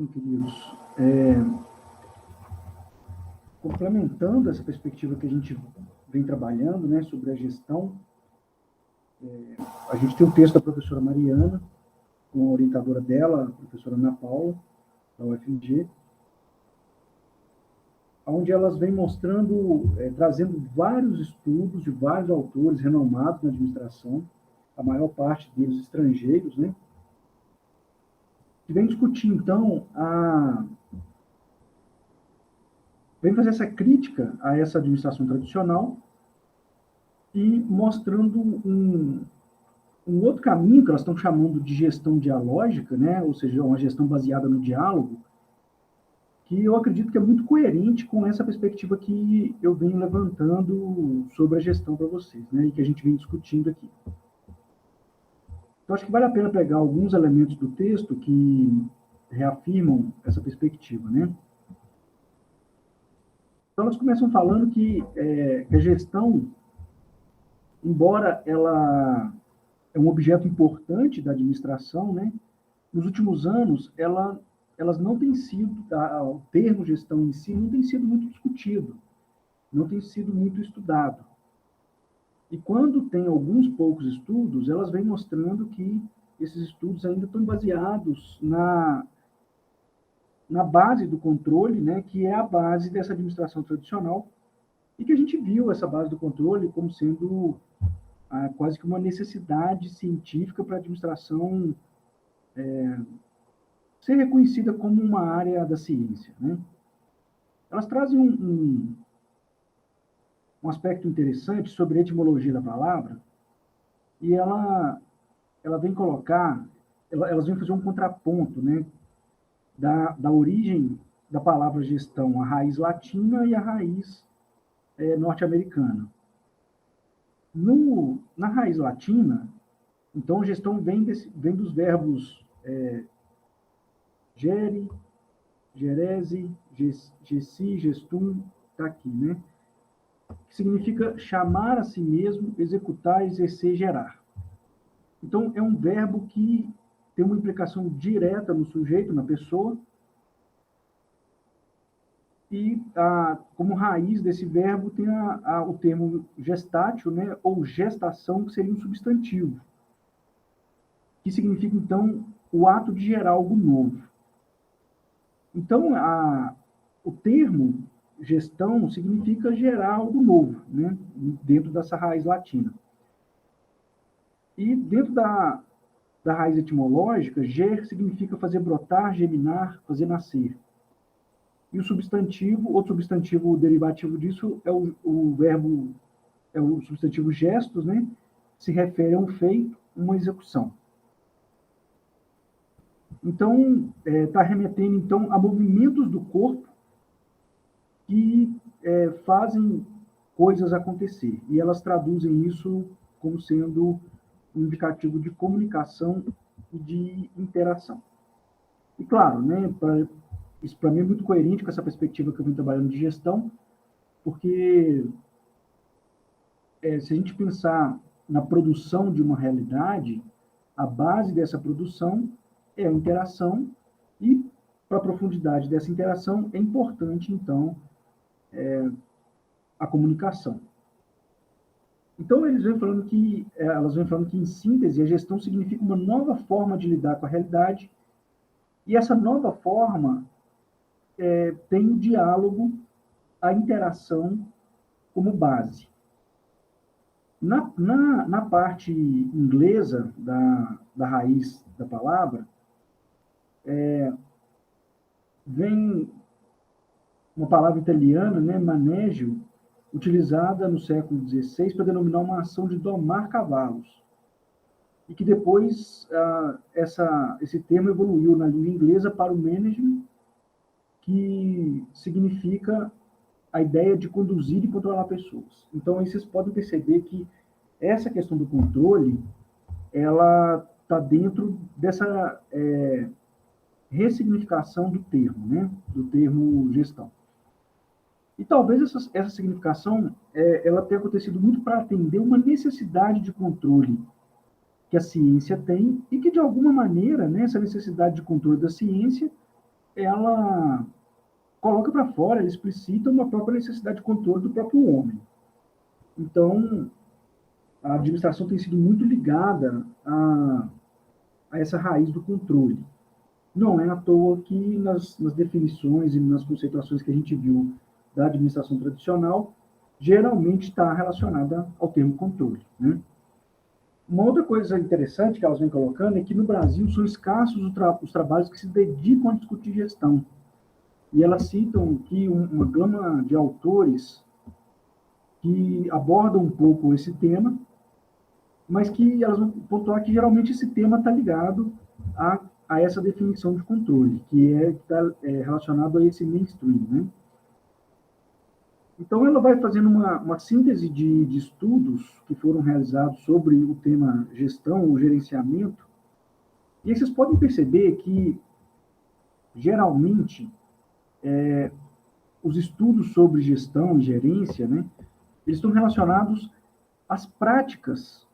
Queridos, complementando essa perspectiva que a gente vem trabalhando, né, sobre a gestão, a gente tem um texto da professora Mariana, com a orientadora dela, a professora Ana Paula, da UFMG, onde elas vêm mostrando, trazendo vários estudos de vários autores renomados na administração, a maior parte deles estrangeiros, né, que vem discutir, então, vem fazer essa crítica a essa administração tradicional e mostrando um outro caminho que elas estão chamando de gestão dialógica, né? Ou seja, uma gestão baseada no diálogo, que eu acredito que é muito coerente com essa perspectiva que eu venho levantando sobre a gestão para vocês, né? E que a gente vem discutindo aqui. Então, acho que vale a pena pegar alguns elementos do texto que reafirmam essa perspectiva, né? Então, elas começam falando que a gestão, embora ela é um objeto importante da administração, né? Nos últimos anos, elas não têm sido, o termo gestão em si não tem sido muito discutido, não tem sido muito estudado. E quando tem alguns poucos estudos, elas vêm mostrando que esses estudos ainda estão baseados na base do controle, né, que é a base dessa administração tradicional, e que a gente viu essa base do controle como sendo quase que uma necessidade científica para a administração ser reconhecida como uma área da ciência, né? Elas trazem um aspecto interessante sobre a etimologia da palavra, e ela vem colocar, elas vêm fazer um contraponto, né, da origem da palavra gestão, a raiz latina e a raiz norte-americana. Na raiz latina, então, gestão vem dos verbos gere, gerese, gessi, gestum, está aqui, né? Que significa chamar a si mesmo, executar, exercer, gerar. Então, é um verbo que tem uma implicação direta no sujeito, na pessoa, e como raiz desse verbo tem o termo gestátil, né, ou gestação, que seria um substantivo, que significa, então, o ato de gerar algo novo. Então, o termo gestão significa gerar algo novo, né, dentro dessa raiz latina. E dentro da raiz etimológica, ger significa fazer brotar, germinar, fazer nascer. E o substantivo, outro substantivo derivativo disso é o verbo, é o substantivo gestos, né? Se refere a um feito, uma execução. Então, está remetendo, então, a movimentos do corpo que fazem coisas acontecer. E elas traduzem isso como sendo um indicativo de comunicação e de interação. E, claro, né, isso para mim é muito coerente com essa perspectiva que eu venho trabalhando de gestão, porque se a gente pensar na produção de uma realidade, a base dessa produção é a interação, e para a profundidade dessa interação é importante, então, a comunicação. Então, elas vêm falando que, em síntese, a gestão significa uma nova forma de lidar com a realidade, e essa nova forma tem o diálogo, a interação como base. Na parte inglesa da raiz da palavra, vem uma palavra italiana, né, maneggio, utilizada no século XVI para denominar uma ação de domar cavalos. E que depois esse termo evoluiu na língua inglesa para o management, que significa a ideia de conduzir e controlar pessoas. Então, aí vocês podem perceber que essa questão do controle, ela está dentro dessa ressignificação do termo, né? Do termo gestão. E talvez essa significação ela tenha acontecido muito para atender uma necessidade de controle que a ciência tem, e que, de alguma maneira, né, essa necessidade de controle da ciência ela coloca para fora, ela explicita uma própria necessidade de controle do próprio homem. Então, a administração tem sido muito ligada a essa raiz do controle. Não é à toa que nas definições e nas conceituações que a gente viu da administração tradicional, geralmente está relacionada ao termo controle, né? Uma outra coisa interessante que elas vêm colocando é que no Brasil são escassos os trabalhos que se dedicam a discutir gestão. E elas citam que uma gama de autores que abordam um pouco esse tema, mas que elas vão pontuar que geralmente esse tema está ligado a essa definição de controle, que está relacionado a esse mainstream, né? Então, ela vai fazendo uma síntese de estudos que foram realizados sobre o tema gestão ou gerenciamento, e aí vocês podem perceber que, geralmente, os estudos sobre gestão e gerência, né, eles estão relacionados às práticas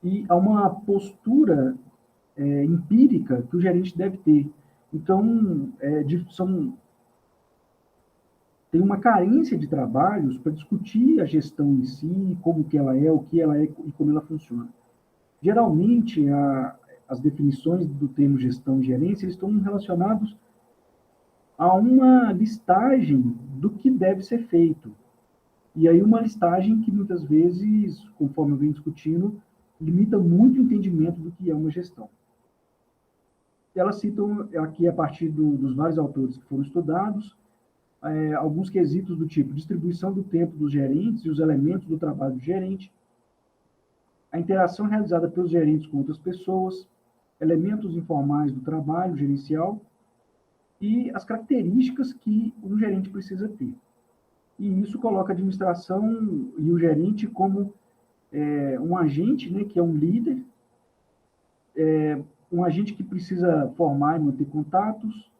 e a uma postura empírica que o gerente deve ter. Então, tem uma carência de trabalhos para discutir a gestão em si, como que ela é, o que ela é e como ela funciona. Geralmente, as definições do termo gestão e gerência estão relacionados a uma listagem do que deve ser feito. E aí uma listagem que muitas vezes, conforme eu venho discutindo, limita muito o entendimento do que é uma gestão. Elas citam aqui, a partir dos vários autores que foram estudados, alguns quesitos do tipo distribuição do tempo dos gerentes e os elementos do trabalho do gerente, a interação realizada pelos gerentes com outras pessoas, elementos informais do trabalho gerencial e as características que um gerente precisa ter. E isso coloca a administração e o gerente como um agente, né, que é um líder, um agente que precisa formar e manter contatos,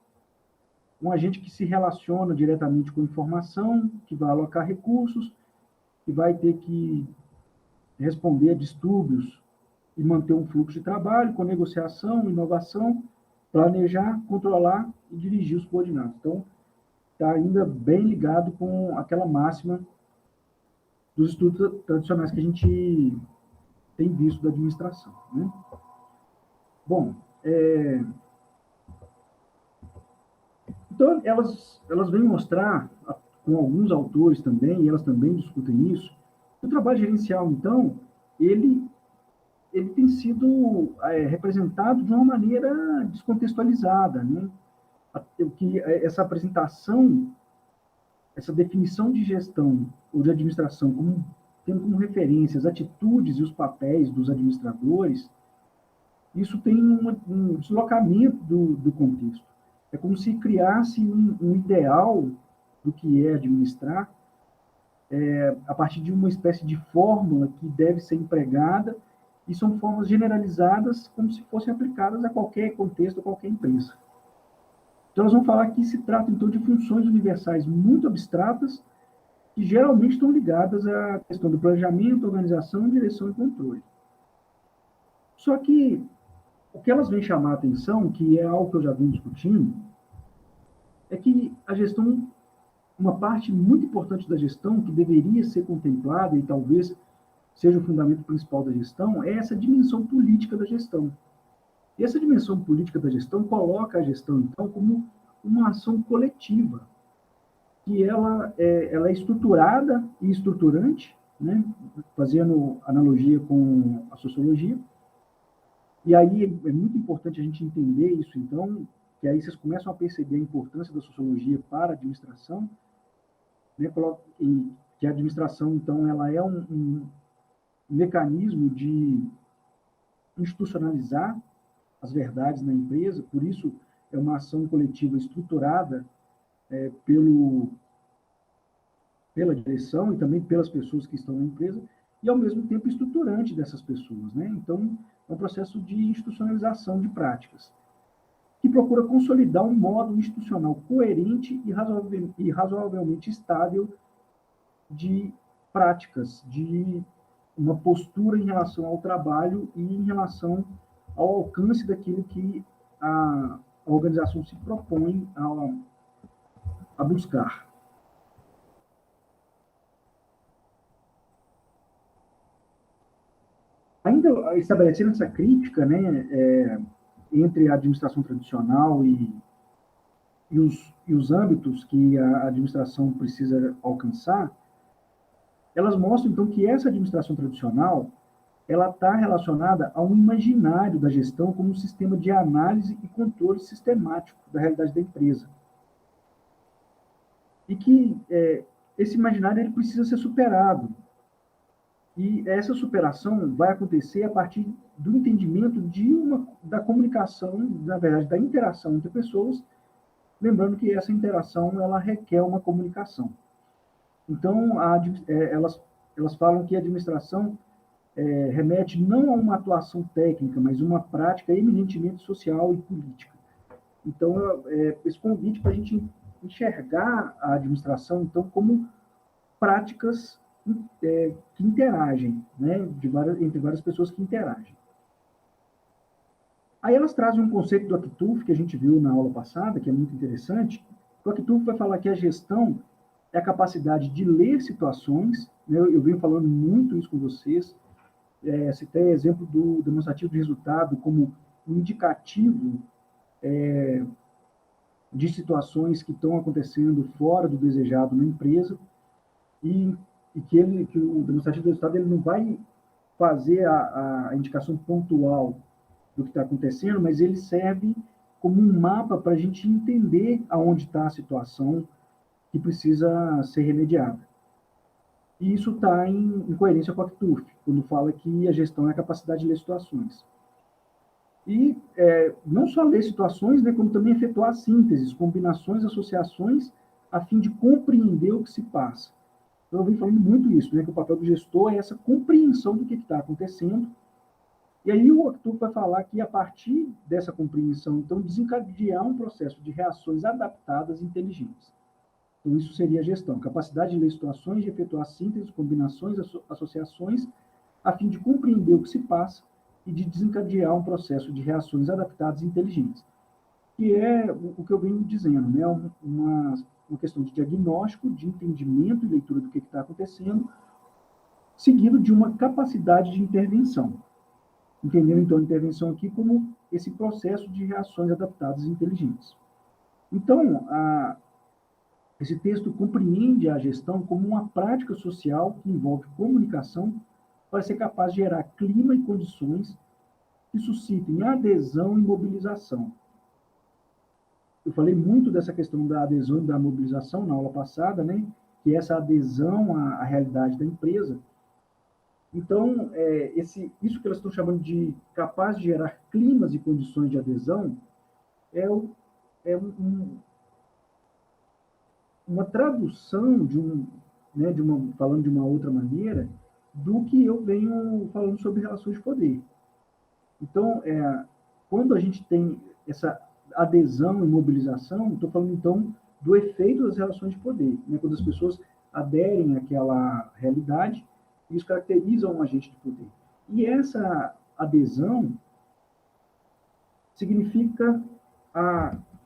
um agente que se relaciona diretamente com informação, que vai alocar recursos, que vai ter que responder a distúrbios e manter um fluxo de trabalho com negociação, inovação, planejar, controlar e dirigir os coordenados. Então, está ainda bem ligado com aquela máxima dos estudos tradicionais que a gente tem visto da administração, né? Bom, então elas vêm mostrar, com alguns autores também, e elas também discutem isso, que o trabalho gerencial, então, ele tem sido representado de uma maneira descontextualizada, né? Que essa apresentação, essa definição de gestão ou de administração tendo como referência as atitudes e os papéis dos administradores, isso tem um deslocamento do contexto. É como se criasse um ideal do que é administrar, a partir de uma espécie de fórmula que deve ser empregada, e são formas generalizadas como se fossem aplicadas a qualquer contexto, a qualquer empresa. Então, nós vamos falar que se trata, então, de funções universais muito abstratas, que geralmente estão ligadas à questão do planejamento, organização, direção e controle. Só que o que elas vêm chamar a atenção, que é algo que eu já venho discutindo, é que a gestão, uma parte muito importante da gestão, que deveria ser contemplada e talvez seja o fundamento principal da gestão, é essa dimensão política da gestão. E essa dimensão política da gestão coloca a gestão, então, como uma ação coletiva, que ela é estruturada e estruturante, né? Fazendo analogia com a sociologia. E aí é muito importante a gente entender isso, então, que aí vocês começam a perceber a importância da sociologia para a administração, né? E que a administração, então, ela é um mecanismo de institucionalizar as verdades na empresa, por isso é uma ação coletiva estruturada pela direção e também pelas pessoas que estão na empresa, e ao mesmo tempo estruturante dessas pessoas, né? Então, é um processo de institucionalização de práticas, que procura consolidar um modo institucional coerente e razoavelmente estável de práticas, de uma postura em relação ao trabalho e em relação ao alcance daquilo que a organização se propõe a buscar. Ainda estabelecendo essa crítica, né, entre a administração tradicional e os âmbitos que a administração precisa alcançar, elas mostram, então, que essa administração tradicional ela está relacionada a um imaginário da gestão como um sistema de análise e controle sistemático da realidade da empresa. E que esse imaginário ele precisa ser superado. E essa superação vai acontecer a partir do entendimento da comunicação, na verdade, da interação entre pessoas, lembrando que essa interação ela requer uma comunicação. Então, elas falam que a administração remete não a uma atuação técnica, mas uma prática eminentemente social e política. Então, esse convite para a gente enxergar a administração, então, como práticas que interagem, né, entre várias pessoas que interagem. Aí elas trazem um conceito do Achtulf, que a gente viu na aula passada, que é muito interessante. O Achtulf vai falar que a gestão é a capacidade de ler situações, né, eu venho falando muito isso com vocês, citei exemplo do demonstrativo de resultado como um indicativo de situações que estão acontecendo fora do desejado na empresa, e que o demonstrativo de resultado ele não vai fazer a indicação pontual do que está acontecendo, mas ele serve como um mapa para a gente entender aonde está a situação que precisa ser remediada. E isso está em coerência com a Achtulf, quando fala que a gestão é a capacidade de ler situações. E não só ler situações, né, como também efetuar sínteses, combinações, associações, a fim de compreender o que se passa. Então, eu venho falando muito isso, né, que o papel do gestor é essa compreensão do que está acontecendo. E aí o Achtulf vai falar que, a partir dessa compreensão, então, desencadear um processo de reações adaptadas e inteligentes. Então, isso seria a gestão, capacidade de ler situações, de efetuar síntese, combinações, associações, a fim de compreender o que se passa e de desencadear um processo de reações adaptadas e inteligentes. Que é o que eu venho dizendo, né? uma questão de diagnóstico, de entendimento e leitura do que está acontecendo, seguido de uma capacidade de intervenção. Entendendo, então, a intervenção aqui como esse processo de reações adaptadas e inteligentes. Então, esse texto compreende a gestão como uma prática social que envolve comunicação para ser capaz de gerar clima e condições que suscitem adesão e mobilização. Eu falei muito dessa questão da adesão e da mobilização na aula passada, né? Que é essa adesão à realidade da empresa. Então, isso que elas estão chamando de capaz de gerar climas e condições de adesão uma tradução falando de uma outra maneira, do que eu venho falando sobre relações de poder. Então, quando a gente tem essa adesão e mobilização, estou falando, então, do efeito das relações de poder, né? Quando as pessoas aderem àquela realidade, isso caracteriza um agente de poder. E essa adesão significa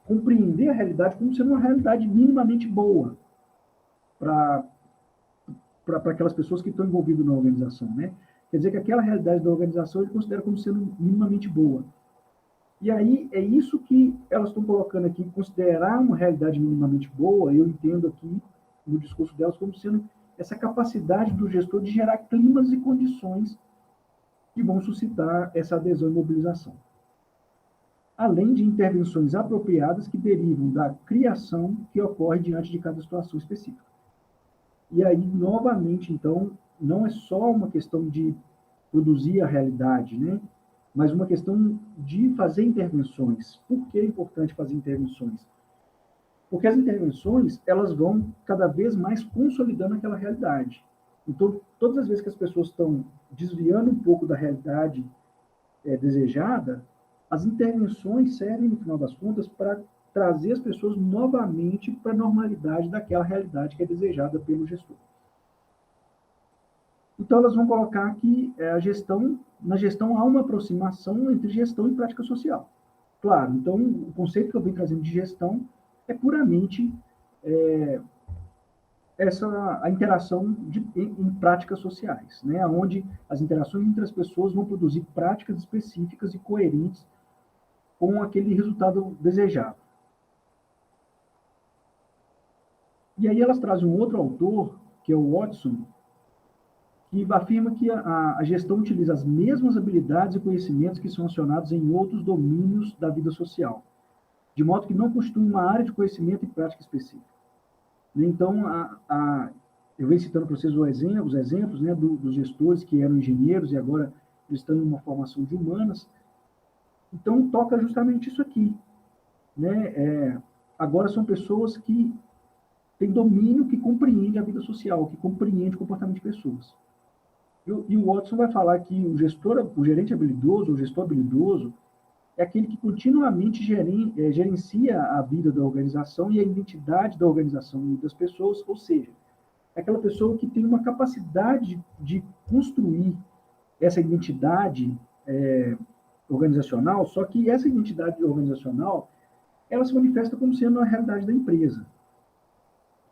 compreender a realidade como sendo uma realidade minimamente boa para aquelas pessoas que estão envolvidas na organização, né? Quer dizer que aquela realidade da organização ele considera como sendo minimamente boa. E aí é isso que elas estão colocando aqui, considerar uma realidade minimamente boa, eu entendo aqui no discurso delas como sendo essa capacidade do gestor de gerar climas e condições que vão suscitar essa adesão e mobilização. Além de intervenções apropriadas que derivam da criação que ocorre diante de cada situação específica. E aí, novamente, então, não é só uma questão de produzir a realidade, né? Mas uma questão de fazer intervenções. Por que é importante fazer intervenções? Porque as intervenções, elas vão cada vez mais consolidando aquela realidade. Então, todas as vezes que as pessoas estão desviando um pouco da realidade desejada, as intervenções servem, no final das contas, para trazer as pessoas novamente para a normalidade daquela realidade que é desejada pelo gestor. Então, elas vão colocar que na gestão há uma aproximação entre gestão e prática social. Claro, então o conceito que eu venho trazendo de gestão é puramente a interação em práticas sociais, né? Onde as interações entre as pessoas vão produzir práticas específicas e coerentes com aquele resultado desejado. E aí elas trazem um outro autor, que é o Watson, que afirma que a gestão utiliza as mesmas habilidades e conhecimentos que são acionados em outros domínios da vida social, de modo que não constitui uma área de conhecimento e prática específica. Então, eu venho citando para vocês os exemplos, né, dos gestores que eram engenheiros e agora estão em uma formação de humanas. Então, toca justamente isso aqui. Né? Agora são pessoas que têm domínio, que compreendem a vida social, que compreendem o comportamento de pessoas. E o Watson vai falar que o gerente habilidoso, o gestor habilidoso, é aquele que continuamente gerencia a vida da organização e a identidade da organização e das pessoas, ou seja, é aquela pessoa que tem uma capacidade de construir essa identidade organizacional, só que essa identidade organizacional, ela se manifesta como sendo a realidade da empresa.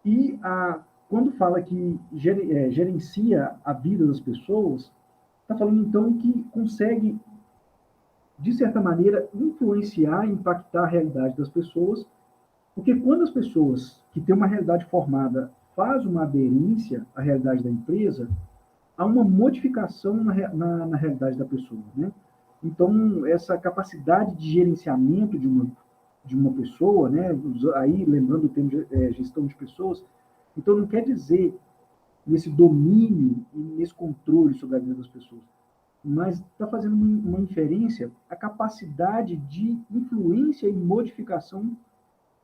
E quando fala que gerencia a vida das pessoas, está falando então que consegue, de certa maneira, influenciar, impactar a realidade das pessoas, porque quando as pessoas que têm uma realidade formada fazem uma aderência à realidade da empresa, há uma modificação na realidade da pessoa, né? Então, essa capacidade de gerenciamento de uma pessoa, né? Aí, lembrando o termo de gestão de pessoas, então não quer dizer nesse domínio e nesse controle sobre a vida das pessoas, mas está fazendo uma inferência à capacidade de influência e modificação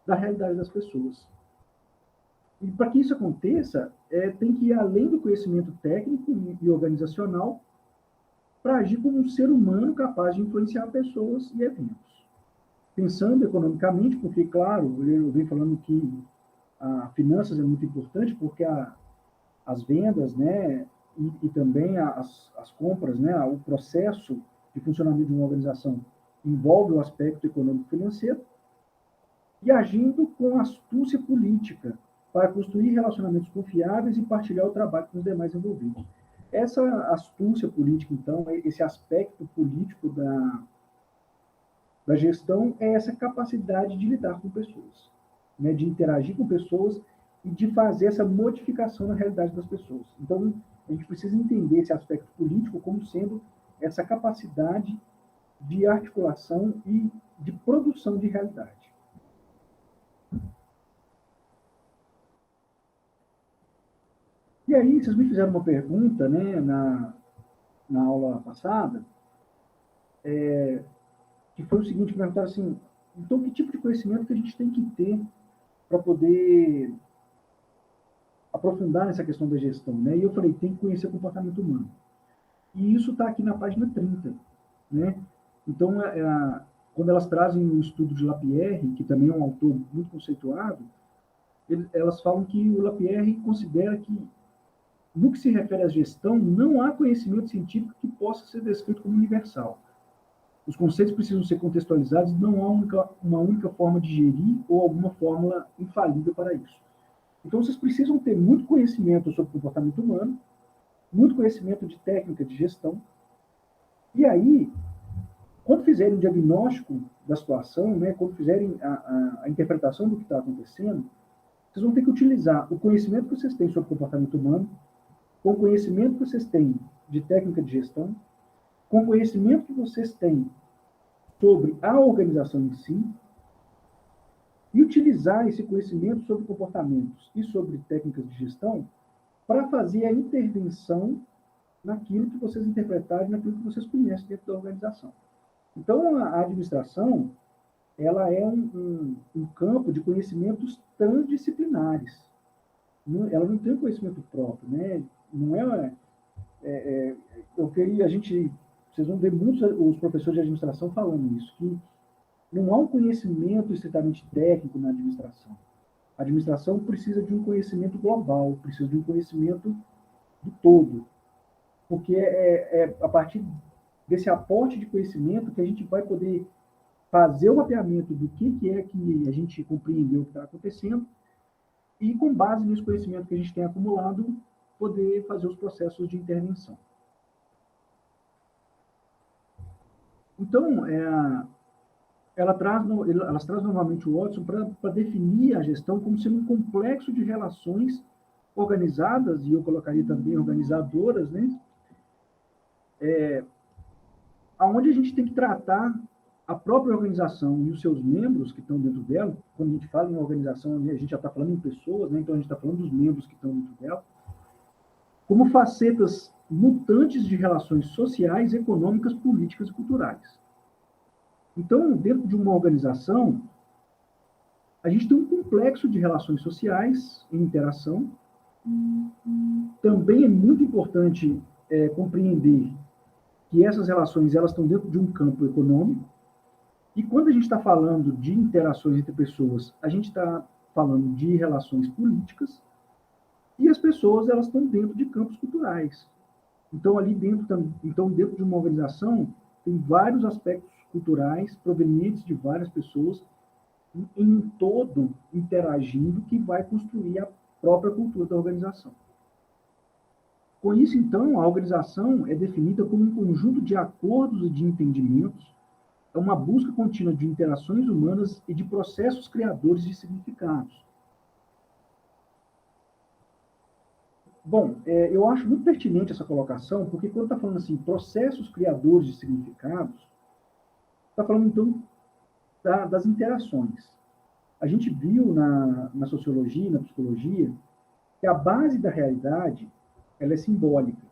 da realidade das pessoas. E para que isso aconteça, tem que ir além do conhecimento técnico e organizacional para agir como um ser humano capaz de influenciar pessoas e eventos. Pensando economicamente, porque, claro, eu venho falando que a finanças é muito importante, porque as vendas, né, e também as compras, né, o processo de funcionamento de uma organização envolve o aspecto econômico-financeiro, e agindo com astúcia política para construir relacionamentos confiáveis e partilhar o trabalho com os demais envolvidos. Essa astúcia política, então, esse aspecto político da gestão é essa capacidade de lidar com pessoas, né, de interagir com pessoas e de fazer essa modificação na realidade das pessoas. Então, a gente precisa entender esse aspecto político como sendo essa capacidade de articulação e de produção de realidade. E aí, vocês me fizeram uma pergunta, né, na aula passada, que foi o seguinte, perguntaram assim, então que tipo de conhecimento que a gente tem que ter para poder aprofundar nessa questão da gestão, né? E eu falei, tem que conhecer o comportamento humano. E isso está aqui na página 30, né? Então, quando elas trazem o estudo de Lapierre, que também é um autor muito conceituado, elas falam que o Lapierre considera que, no que se refere à gestão, não há conhecimento científico que possa ser descrito como universal. Os conceitos precisam ser contextualizados, não há uma única forma de gerir ou alguma fórmula infalível para isso. Então, vocês precisam ter muito conhecimento sobre o comportamento humano, muito conhecimento de técnica de gestão, e aí, quando fizerem o diagnóstico da situação, né, quando fizerem a interpretação do que está acontecendo, vocês vão ter que utilizar o conhecimento que vocês têm sobre o comportamento humano, com o conhecimento que vocês têm de técnica de gestão, com o conhecimento que vocês têm sobre a organização em si, e utilizar esse conhecimento sobre comportamentos e sobre técnicas de gestão para fazer a intervenção naquilo que vocês interpretarem, naquilo que vocês conhecem dentro da organização. Então, a administração, ela é um campo de conhecimentos transdisciplinares. Ela não tem um conhecimento próprio, né? Não eu queria, vocês vão ver muitos os professores de administração falando isso, que não há um conhecimento estritamente técnico na administração. A administração precisa de um conhecimento global, precisa de um conhecimento do todo, porque é a partir desse aporte de conhecimento que a gente vai poder fazer o mapeamento do que é que a gente compreendeu o que está acontecendo e, com base nesse conhecimento que a gente tem acumulado, poder fazer os processos de intervenção. Então, elas trazem novamente o Watson para definir a gestão como sendo um complexo de relações organizadas, e eu colocaria também organizadoras, né? Onde a gente tem que tratar a própria organização e os seus membros que estão dentro dela. Quando a gente fala em organização, a gente já está falando em pessoas, né? Então a gente está falando dos membros que estão dentro dela, como facetas mutantes de relações sociais, econômicas, políticas e culturais. Então, dentro de uma organização, a gente tem um complexo de relações sociais em interação. Também é muito importante compreender que essas relações elas estão dentro de um campo econômico. E quando a gente está falando de interações entre pessoas, a gente está falando de relações políticas, e as pessoas elas estão dentro de campos culturais. Então, dentro de uma organização, tem vários aspectos culturais provenientes de várias pessoas em todo interagindo, que vai construir a própria cultura da organização. Com isso, então, a organização é definida como um conjunto de acordos e de entendimentos, é uma busca contínua de interações humanas e de processos criadores de significados. Bom, eu acho muito pertinente essa colocação, porque quando está falando assim, processos criadores de significados, está falando, então, das interações. A gente viu na sociologia, na psicologia, que a base da realidade ela é simbólica.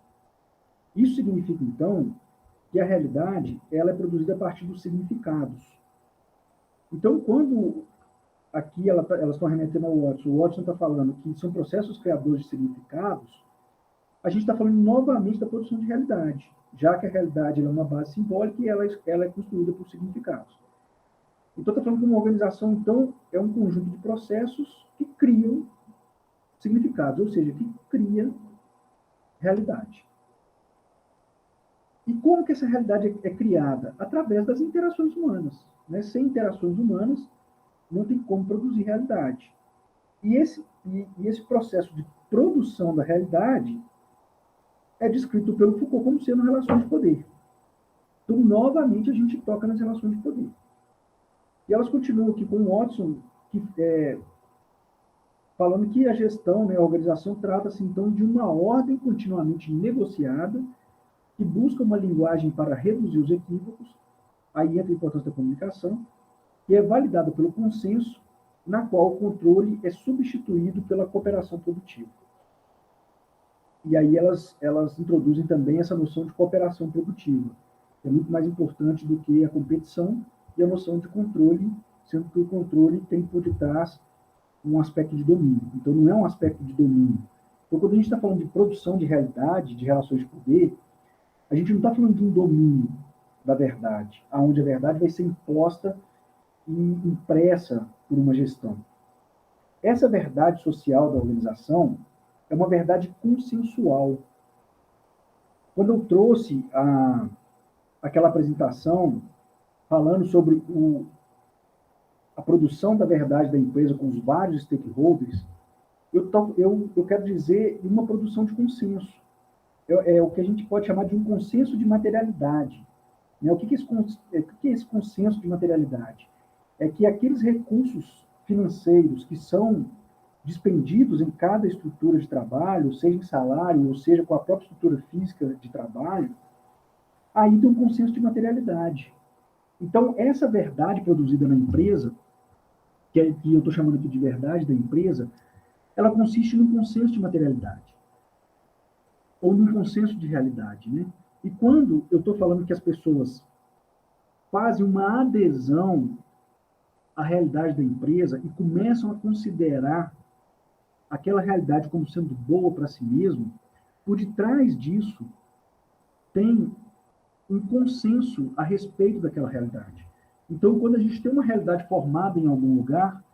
Isso significa, então, que a realidade ela é produzida a partir dos significados. Então, quando aqui elas estão remetendo ao Watson, o Watson está falando que são processos criadores de significados, a gente está falando novamente da produção de realidade, já que a realidade é uma base simbólica e ela é construída por significados. Então, está falando que uma organização, então, é um conjunto de processos que criam significados, ou seja, que cria realidade. E como que essa realidade é criada? Através das interações humanas. Né? Sem interações humanas, não tem como produzir realidade. E esse processo de produção da realidade é descrito pelo Foucault como sendo relações de poder. Então, novamente, a gente toca nas relações de poder. E elas continuam aqui com o Watson, falando que a gestão, né, a organização, trata-se, então, de uma ordem continuamente negociada, que busca uma linguagem para reduzir os equívocos, aí entra a importância da comunicação, que é validada pelo consenso, na qual o controle é substituído pela cooperação produtiva. E aí elas introduzem também essa noção de cooperação produtiva, que é muito mais importante do que a competição, e a noção de controle, sendo que o controle tem por detrás um aspecto de domínio. Então, não é um aspecto de domínio. Então, quando a gente está falando de produção de realidade, de relações de poder, a gente não está falando de um domínio da verdade, onde a verdade vai ser imposta e impressa por uma gestão. Essa verdade social da organização é uma verdade consensual. Quando eu trouxe aquela apresentação falando sobre a produção da verdade da empresa com os vários stakeholders, eu quero dizer uma produção de consenso. É o que a gente pode chamar de um consenso de materialidade. Né? O que é esse consenso de materialidade? É que aqueles recursos financeiros que são dispendidos em cada estrutura de trabalho, seja em salário, ou seja com a própria estrutura física de trabalho, aí tem um consenso de materialidade. Então, essa verdade produzida na empresa, que eu estou chamando aqui de verdade da empresa, ela consiste num consenso de materialidade, ou num consenso de realidade. Né? E quando eu estou falando que as pessoas fazem uma adesão à realidade da empresa e começam a considerar aquela realidade como sendo boa para si mesmo, por detrás disso tem um consenso a respeito daquela realidade. Então, quando a gente tem uma realidade formada em algum lugar,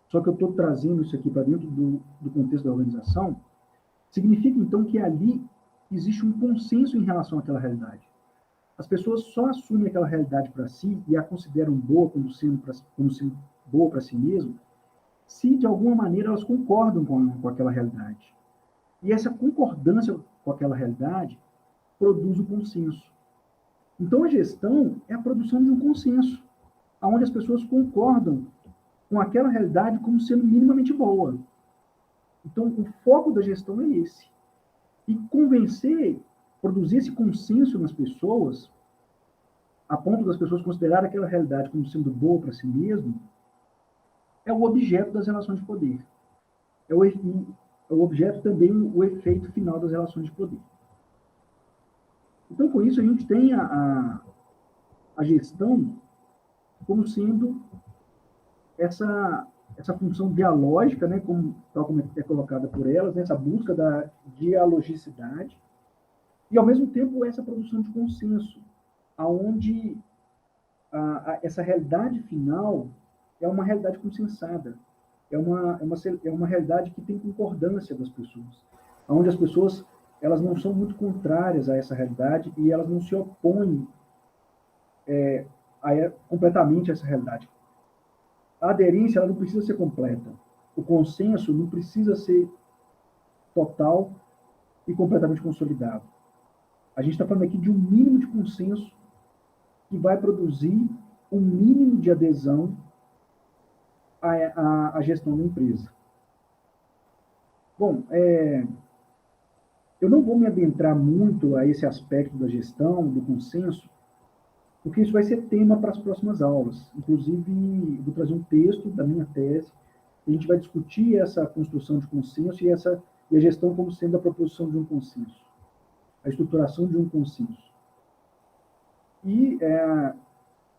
só que eu estou trazendo isso aqui para dentro do contexto da organização, significa, então, que ali existe um consenso em relação àquela realidade. as pessoas só assumem aquela realidade para si e a consideram boa como sendo boa para si mesmo, se de alguma maneira elas concordam com aquela realidade. E essa concordância com aquela realidade produz o consenso. Então, a gestão é a produção de um consenso, onde as pessoas concordam com aquela realidade como sendo minimamente boa. Então, o foco da gestão é esse. E convencer, produzir esse consenso nas pessoas, a ponto das pessoas considerarem aquela realidade como sendo boa para si mesmo, é o objeto das relações de poder. É o objeto também, o efeito final das relações de poder. Então, com isso, a gente tem a gestão como sendo essa função dialógica, né, tal como é colocada por elas, né, essa busca da dialogicidade, e, ao mesmo tempo, essa produção de consenso, aonde essa realidade final é uma realidade consensada, é uma realidade que tem concordância das pessoas, onde as pessoas elas não são muito contrárias a essa realidade e elas não se opõem completamente a essa realidade. A aderência ela não precisa ser completa. O consenso não precisa ser total e completamente consolidado. A gente está falando aqui de um mínimo de consenso que vai produzir um mínimo de adesão à gestão da empresa. Bom, eu não vou me adentrar muito a esse aspecto da gestão, do consenso, porque isso vai ser tema para as próximas aulas. Inclusive, vou trazer um texto da minha tese, e a gente vai discutir essa construção de consenso e a gestão como sendo a proposição de um consenso, a estruturação de um consenso. E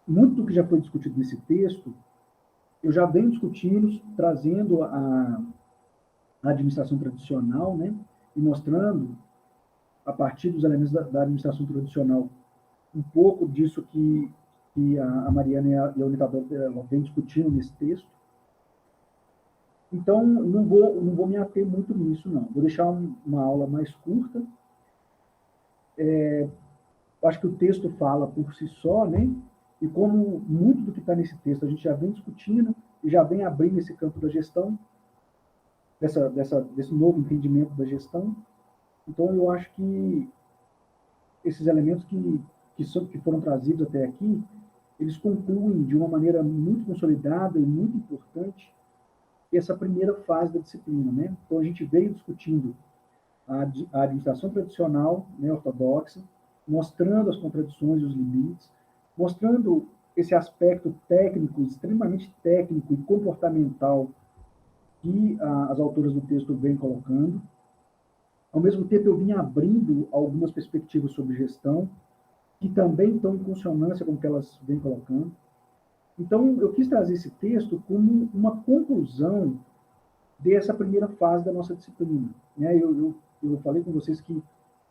muito do que já foi discutido nesse texto, eu já venho discutindo, trazendo a administração tradicional, né, e mostrando, a partir dos elementos da administração tradicional, um pouco disso que a Mariana e a Unitadora vem discutindo nesse texto. Então, não vou me ater muito nisso, não. Vou deixar uma aula mais curta. Acho que o texto fala por si só, né? E como muito do que está nesse texto a gente já vem discutindo e já vem abrindo esse campo da gestão, desse novo entendimento da gestão, então eu acho que esses elementos que foram trazidos até aqui, eles concluem de uma maneira muito consolidada e muito importante essa primeira fase da disciplina, né? Então a gente veio discutindo a administração tradicional, né, ortodoxa, mostrando as contradições e os limites, mostrando esse aspecto técnico, extremamente técnico e comportamental que as autoras do texto vêm colocando. Ao mesmo tempo, eu vim abrindo algumas perspectivas sobre gestão, que também estão em consonância com o que elas vêm colocando. Então, eu quis trazer esse texto como uma conclusão dessa primeira fase da nossa disciplina. Né? Eu falei com vocês que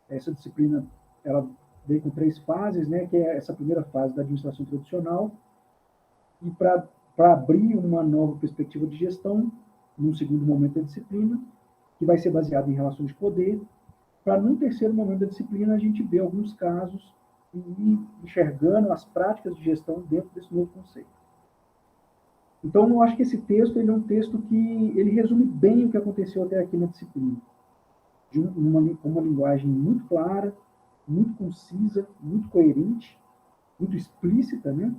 essa disciplina ela veio com 3 fases, né? Que é essa primeira fase da administração tradicional, e para abrir uma nova perspectiva de gestão, num segundo momento da disciplina, que vai ser baseado em relações de poder, para, num terceiro momento da disciplina, a gente ver alguns casos e ir enxergando as práticas de gestão dentro desse novo conceito. Então, eu acho que esse texto ele é um texto que ele resume bem o que aconteceu até aqui na disciplina, de uma linguagem muito clara, muito concisa, muito coerente, muito explícita, né?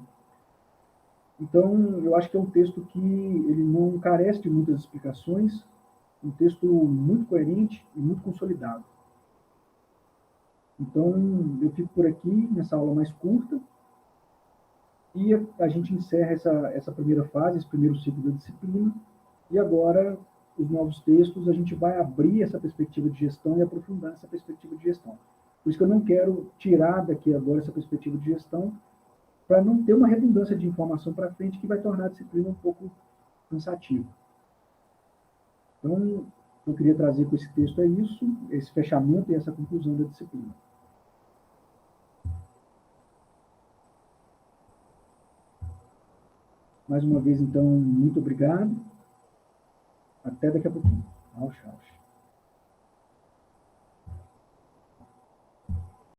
Então, eu acho que é um texto que ele não carece de muitas explicações, um texto muito coerente e muito consolidado. Então, eu fico por aqui nessa aula mais curta e a gente encerra essa primeira fase, esse primeiro ciclo da disciplina, e agora, os novos textos, a gente vai abrir essa perspectiva de gestão e aprofundar essa perspectiva de gestão. Por isso que eu não quero tirar daqui agora essa perspectiva de gestão, para não ter uma redundância de informação para frente que vai tornar a disciplina um pouco cansativa. Então, eu queria trazer com esse texto isso, esse fechamento e essa conclusão da disciplina. Mais uma vez, então, muito obrigado. Até daqui a pouquinho. Tchau, tchau.